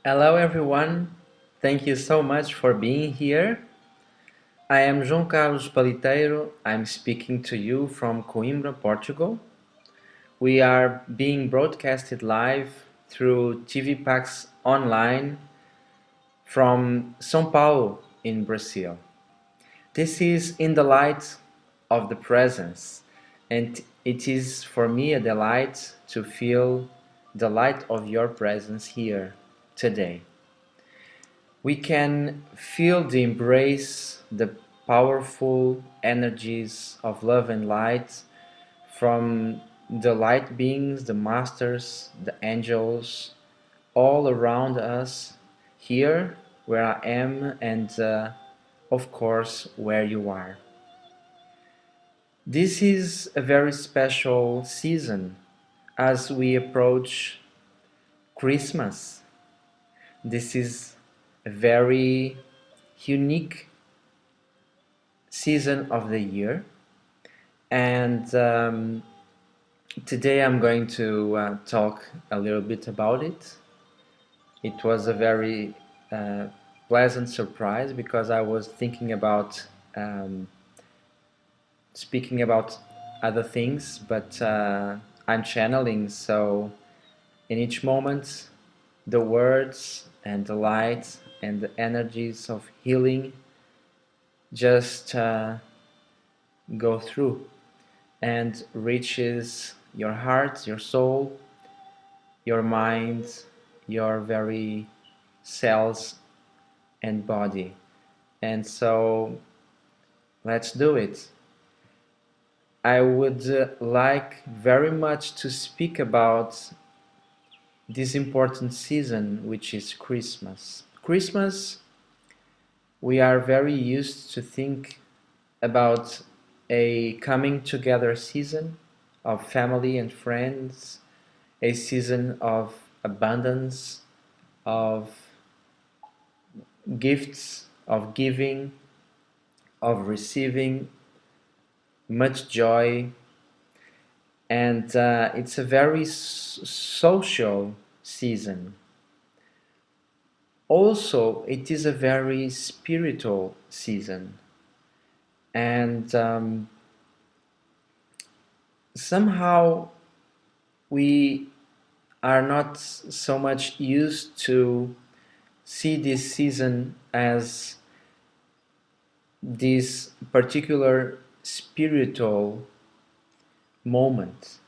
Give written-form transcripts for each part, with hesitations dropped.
Hello everyone, thank you so much for being here. I am João Carlos Paliteiro, I'm speaking to you from Coimbra, Portugal. We are being broadcasted live through TV Pax Online from São Paulo in Brazil. This is in the light of the presence, and it is for me a delight to feel the light of your presence here today. We can feel the embrace, the powerful energies of love and light from the light beings, the masters, the angels, all around us, here where I am, and of course where you are. This is a very special season as we approach Christmas. This is a very unique season of the year, and today I'm going to talk a little bit about it. It was a very pleasant surprise because I was thinking about speaking about other things, but I'm channeling, so in each moment the words and the light and the energies of healing just go through and reaches your heart, your soul, your mind, your very cells and body. And so let's do it. I would like very much to speak about this important season, which is Christmas. Christmas, we are very used to think about a coming together season of family and friends, a season of abundance, of gifts, of giving, of receiving, much joy, and it's a very social season. Also, it is a very spiritual season, and somehow we are not so much used to see this season as this particular spiritual moment.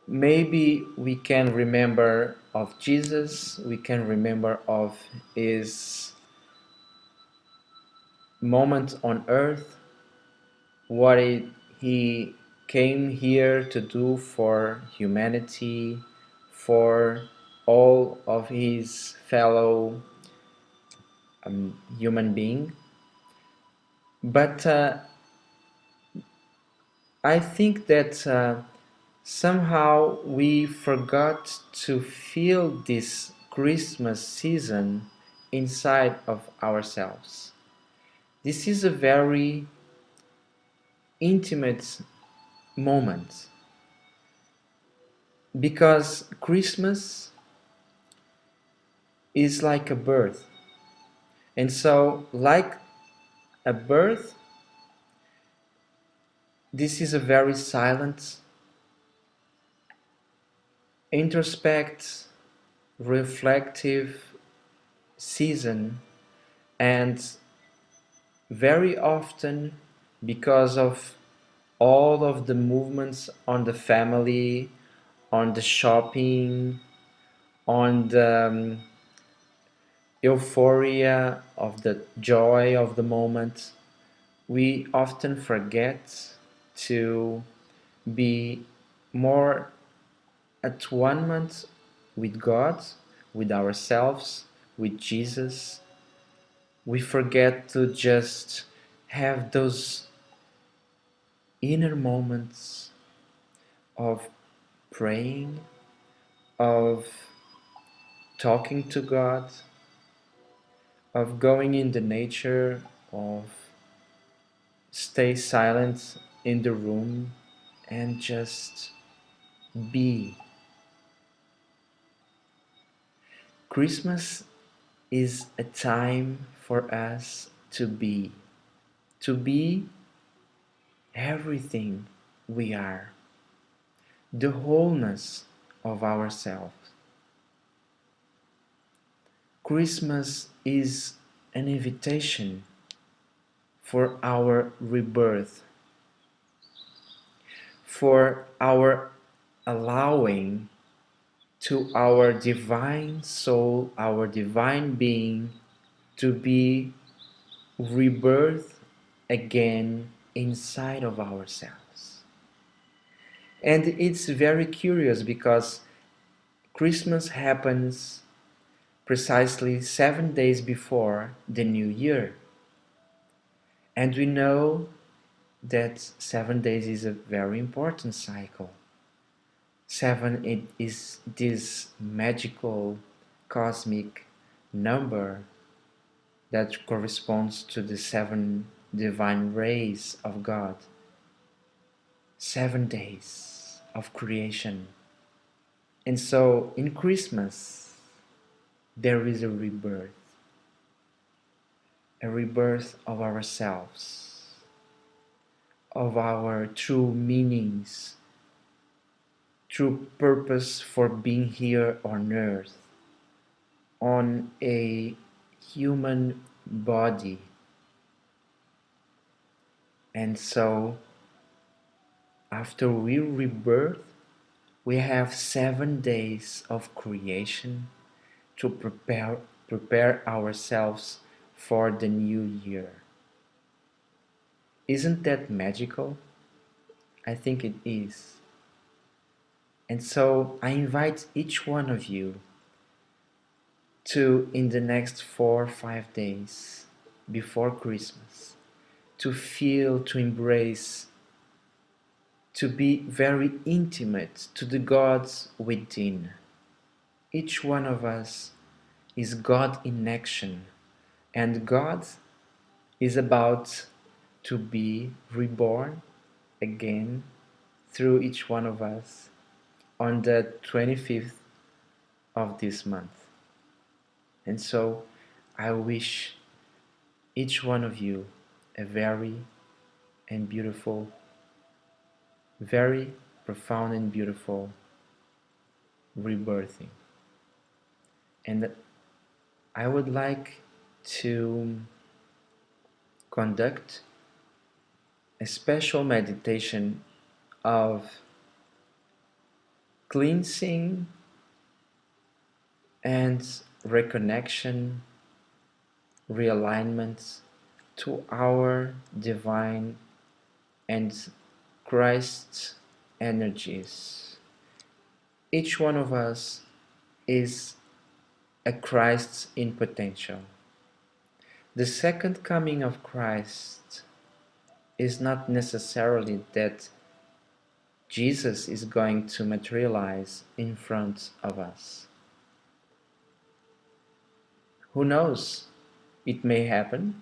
Maybe we can remember of Jesus, we can remember of his moment on earth, what he came here to do for humanity, for all of his fellow human being. But I think that somehow we forgot to feel this Christmas season inside of ourselves. This is a very intimate moment because Christmas is like a birth. And so, like a birth, this is a very silent, introspect, reflective season, and very often, because of all of the movements on the family, on the shopping, on the euphoria of the joy of the moment, we often forget to be more at one with God, with ourselves, with Jesus. We forget to just have those inner moments of praying, of talking to God, of going in the nature, of stay silent in the room and just be. Christmas is a time for us to be everything we are, the wholeness of ourselves. Christmas is an invitation for our rebirth, for our allowing to our divine soul, our divine being, to be rebirthed again inside of ourselves. And it's very curious because Christmas happens precisely 7 days before the new year. And we know that 7 days is a very important cycle. Seven, it is this magical cosmic number that corresponds to the seven divine rays of God. 7 days of creation. And so in Christmas, there is a rebirth of ourselves, of our true meanings, true purpose for being here on earth, on a human body. And so after we rebirth, we have 7 days of creation to prepare ourselves for the new year. Isn't that magical? I think it is. And so I invite each one of you to, in the next 4 or 5 days before Christmas, to feel, to embrace, to be very intimate to the gods within. Each one of us is God in action, and God is about to be reborn again through each one of us on the 25th of this month. And so I wish each one of you a very and beautiful, very profound and beautiful rebirthing. And I would like to conduct a special meditation of cleansing and reconnection, realignment to our divine and Christ's energies. Each one of us is a Christ in potential. The second coming of Christ is not necessarily that Jesus is going to materialize in front of us. Who knows? It may happen,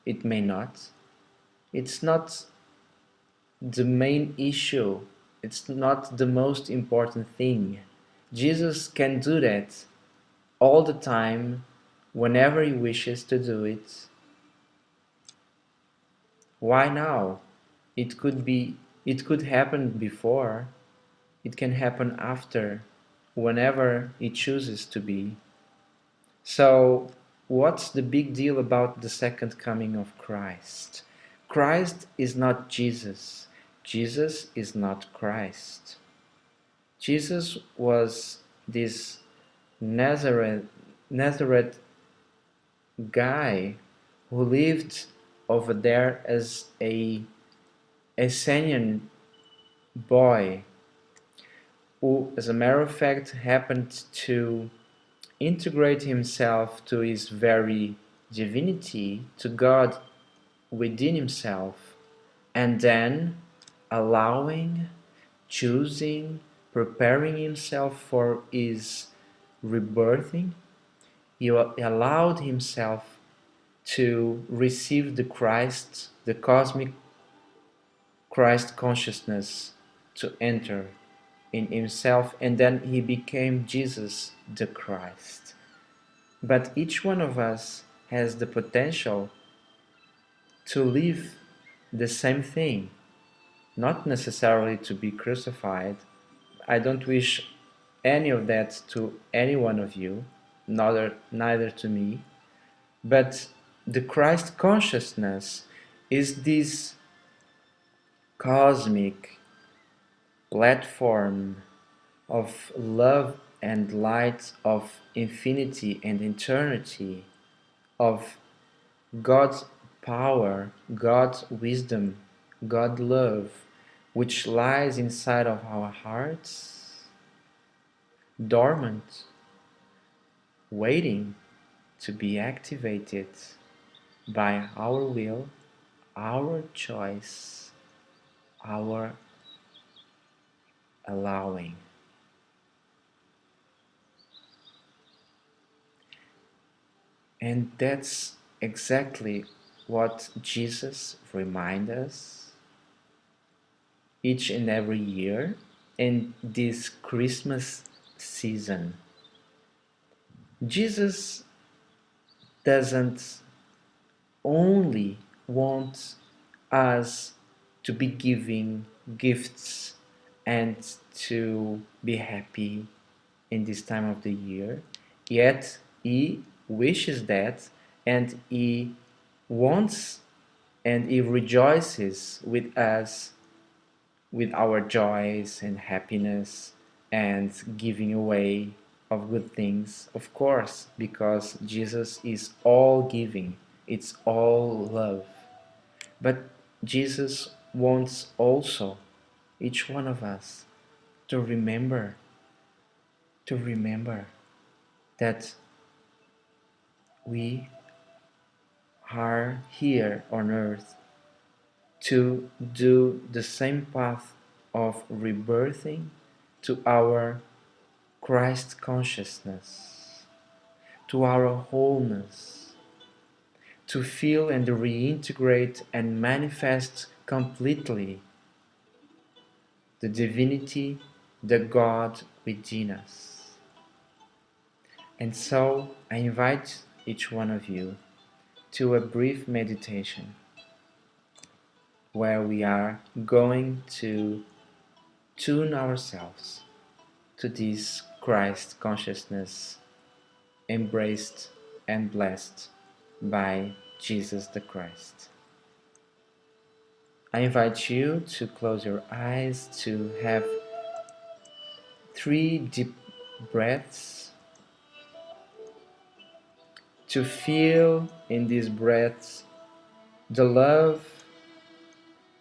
it may not. It's not the main issue, it's not the most important thing. Jesus can do that all the time, whenever he wishes to do it. Why now? It could happen before, it can happen after, whenever he chooses to be. So, what's the big deal about the second coming of Christ? Christ is not Jesus. Jesus is not Christ. Jesus was this Nazareth guy who lived over there as a Essenian boy who, as a matter of fact, happened to integrate himself to his very divinity, to God within himself, and then allowing, choosing, preparing himself for his rebirthing. He allowed himself to receive the Christ, the cosmic Crist consciousness, to enter in himself, and then he became Jesus the Christ. but each one of us has the potential to live the same thing, not necessarily to be crucified. I don't wish any of that to any one of you, neither to me, but the Christ consciousness is this cosmic platform of love and light, of infinity and eternity, of God's power, God's wisdom, God's love, which lies inside of our hearts, dormant, waiting to be activated by our will, our choice, our allowing. And that's exactly what Jesus reminds us each and every year in this Christmas season. Jesus doesn't only want us to be giving gifts and to be happy in this time of the year, yet He wishes that, and He wants and He rejoices with us, with our joys and happiness and giving away of good things, of course, because Jesus is all giving, it's all love. But Jesus wants also each one of us to remember that we are here on earth to do the same path of rebirthing to our Christ consciousness, to our wholeness, to feel and reintegrate and manifest completely the divinity, the God within us. And so I invite each one of you to a brief meditation where we are going to tune ourselves to this Christ consciousness embraced and blessed by Jesus the Christ. I invite you to close your eyes, to have 3 deep breaths, to feel in these breaths the love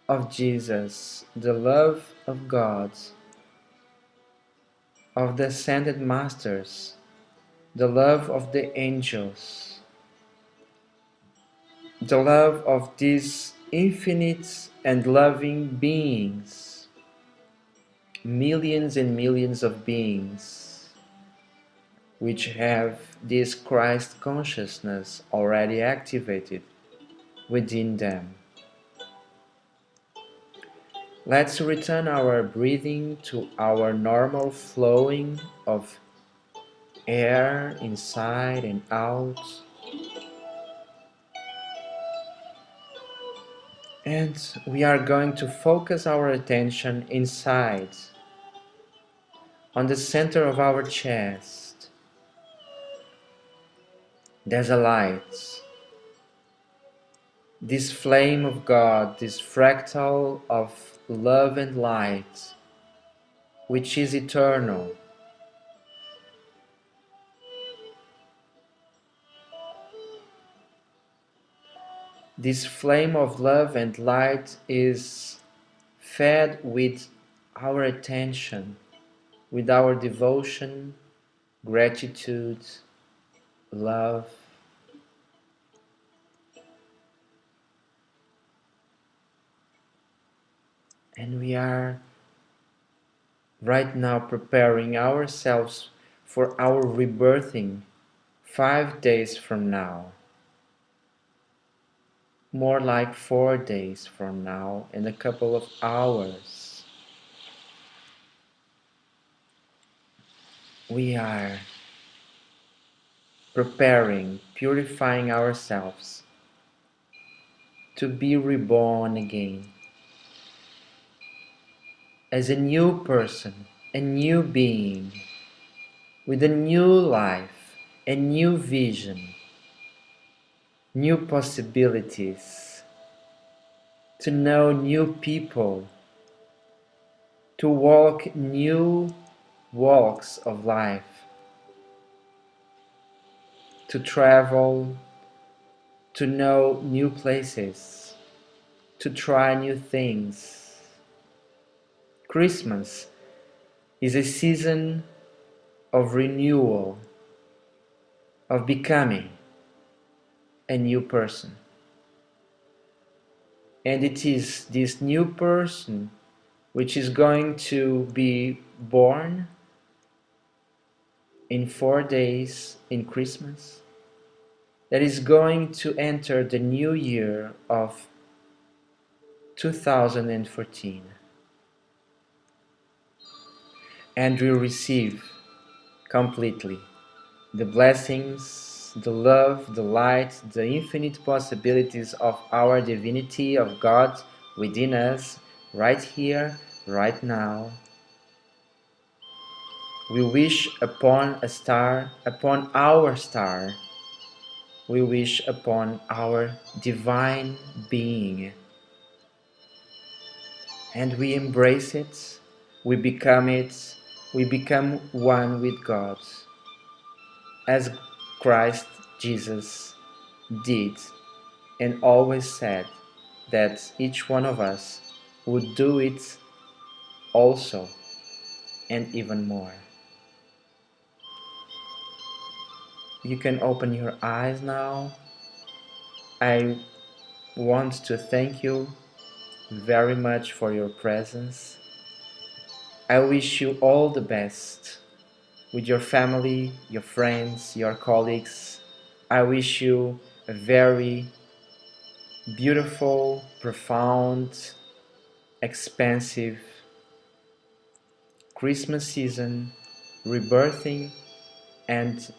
of Jesus, the love of God, of the ascended masters, the love of the angels, the love of these infinite and loving beings, millions and millions of beings which have this Christ consciousness already activated within them. Let's return our breathing to our normal flowing of air inside and out. And we are going to focus our attention inside, on the center of our chest. There's a light, this flame of God, this fractal of love and light, which is eternal. This flame of love and light is fed with our attention, with our devotion, gratitude, love. And we are right now preparing ourselves for our rebirthing 5 days from now. More like 4 days from now, in a couple of hours. We are preparing, purifying ourselves to be reborn again as a new person, a new being, with a new life, a new vision, new possibilities, to know new people, to walk new walks of life, to travel, to know new places, to try new things. Christmas is a season of renewal, of becoming a new person. And it is this new person which is going to be born in 4 days in Christmas, that is going to enter the new year of 2014 and will receive completely the blessings, the love, the light, the infinite possibilities of our divinity, of God within us, right here, right now. We wish upon a star, upon our star. We wish upon our divine being. And we embrace it, we become it, we become one with God, as Christ Jesus did and always said that each one of us would do it also and even more. You can open your eyes now. I want to thank you very much for your presence. I wish you all the best with your family, your friends, your colleagues. I wish you a very beautiful, profound, expansive Christmas season, rebirthing, and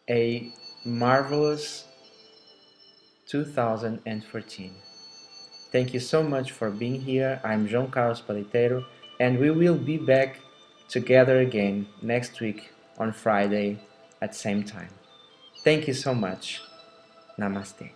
a marvelous 2014. Thank you so much for being here. I'm João Carlos Paliteiro, and we will be back together again next week on Friday at same time. Thank you so much. Namaste.